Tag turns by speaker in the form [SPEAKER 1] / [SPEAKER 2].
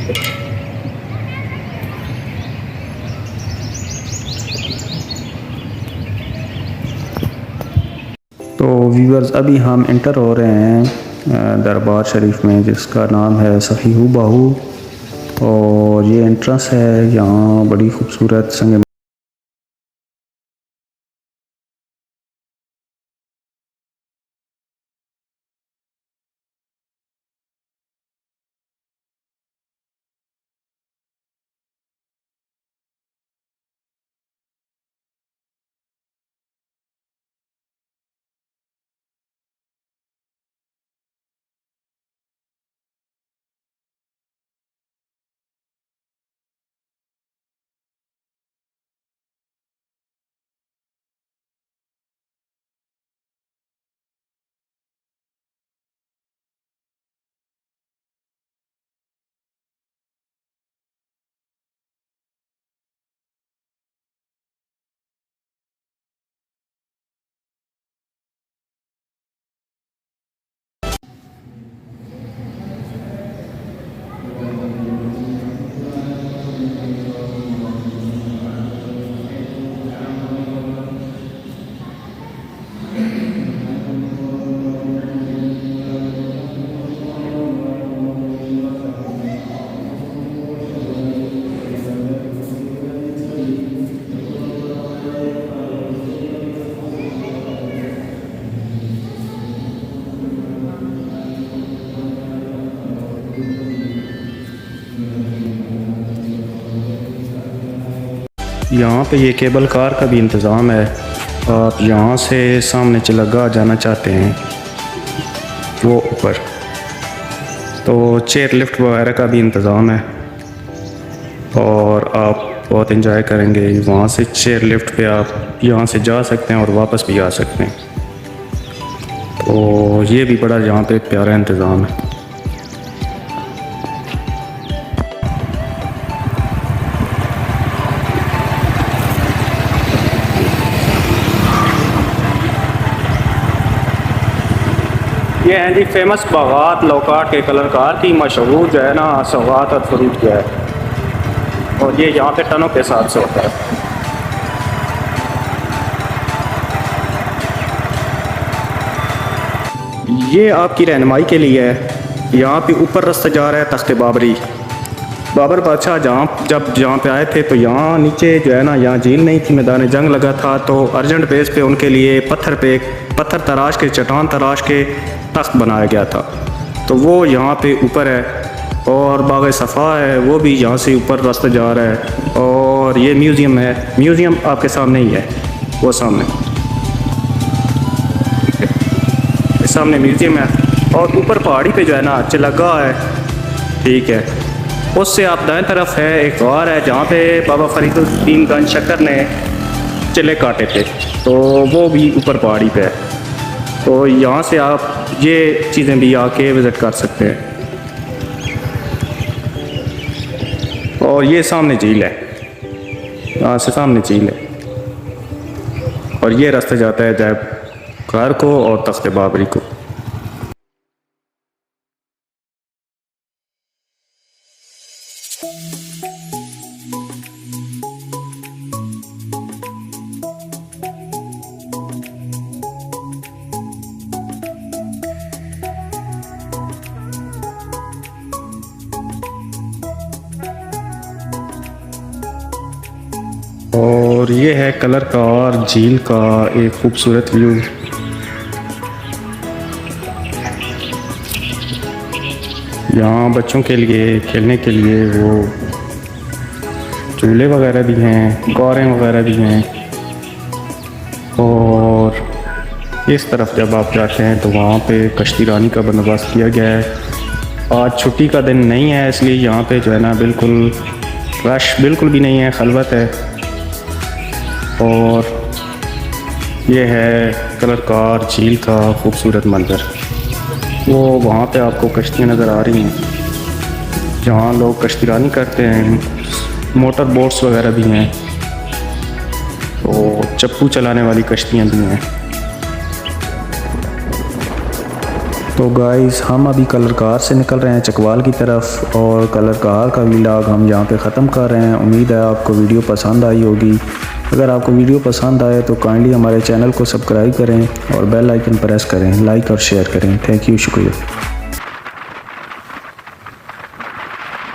[SPEAKER 1] तो व्यूअर्स अभी हम इंटर हो रहे हैं दरबार शरीफ में, जिसका नाम है सहीहू बाहू। और ये एंट्रेंस है, यहाँ बड़ी खूबसूरत संग यहाँ पे ये केबल कार का भी इंतज़ाम है। आप यहाँ से सामने चिलगा जाना चाहते हैं वो ऊपर, तो चेयर लिफ्ट वगैरह का भी इंतज़ाम है और आप बहुत इंजॉय करेंगे। वहाँ से चेयर लिफ्ट पे आप यहाँ से जा सकते हैं और वापस भी आ सकते हैं। तो ये भी बड़ा यहाँ पे प्यारा इंतज़ाम है। ये हैं जी फेमस बागात लौकाट के कलरकार की मशहूर जो है ना सौगात और फ्रूट जो है, और ये यहाँ पे टनों के हिसाब से होता है। ये आपकी रहनुमाई के लिए है। यहाँ पे ऊपर रास्ता जा रहा है तख्त बाबरी। बाबर बादशाह जहाँ पे आए थे तो यहाँ नीचे जो है ना, यहाँ झील नहीं थी, मैदान जंग लगा था, तो अर्जेंट बेस पे उनके लिए पत्थर तराश के, चट्टान तराश के तख्त बनाया गया था। तो वो यहाँ पे ऊपर है। और बाग सफ़ा है, वो भी यहाँ से ऊपर रास्ता जा रहा है। और ये म्यूज़ियम है, म्यूज़ियम आपके सामने ही है, वो सामने सामने म्यूज़ियम है। और ऊपर पहाड़ी पे जो है ना चिलगा है, ठीक है। उससे आप दाएं तरफ है एक गार है जहाँ पे बाबा फरीदुद्दीन गंज शक्कर ने चिले काटे थे, तो वो भी ऊपर पहाड़ी पे है। तो यहाँ से आप ये चीज़ें भी आके विज़िट कर सकते हैं। और ये सामने झील है, यहाँ से सामने झील है। और ये रास्ता जाता है जैब घर को और तख्त बाबरी को। और ये है कलर का और झील का एक खूबसूरत व्यू। यहाँ बच्चों के लिए खेलने के लिए वो झूले वगैरह भी हैं, गौरें वगैरह भी हैं। और इस तरफ जब आप जाते हैं तो वहाँ पे कश्ती रानी का बंदोबस्त किया गया है। आज छुट्टी का दिन नहीं है, इसलिए यहाँ पे जो है ना बिल्कुल रश बिल्कुल भी नहीं है, खलवत है। और ये है कलरकार झील का खूबसूरत मंज़र। वो वहाँ पे आपको कश्तियाँ नज़र आ रही हैं जहाँ लोग कश्तीरानी करते हैं। मोटर बोट्स वगैरह भी हैं, तो चप्पू चलाने वाली कश्तियाँ भी हैं। तो गाइस हम अभी कलर कार से निकल रहे हैं चकवाल की तरफ और कलर कार का व्लॉग हम यहाँ पे ख़त्म कर रहे हैं। उम्मीद है आपको वीडियो पसंद आई होगी। अगर आपको वीडियो पसंद आए तो काइंडली हमारे चैनल को सब्सक्राइब करें और बेल आइकन प्रेस करें, लाइक और शेयर करें। थैंक यू, शुक्रिया।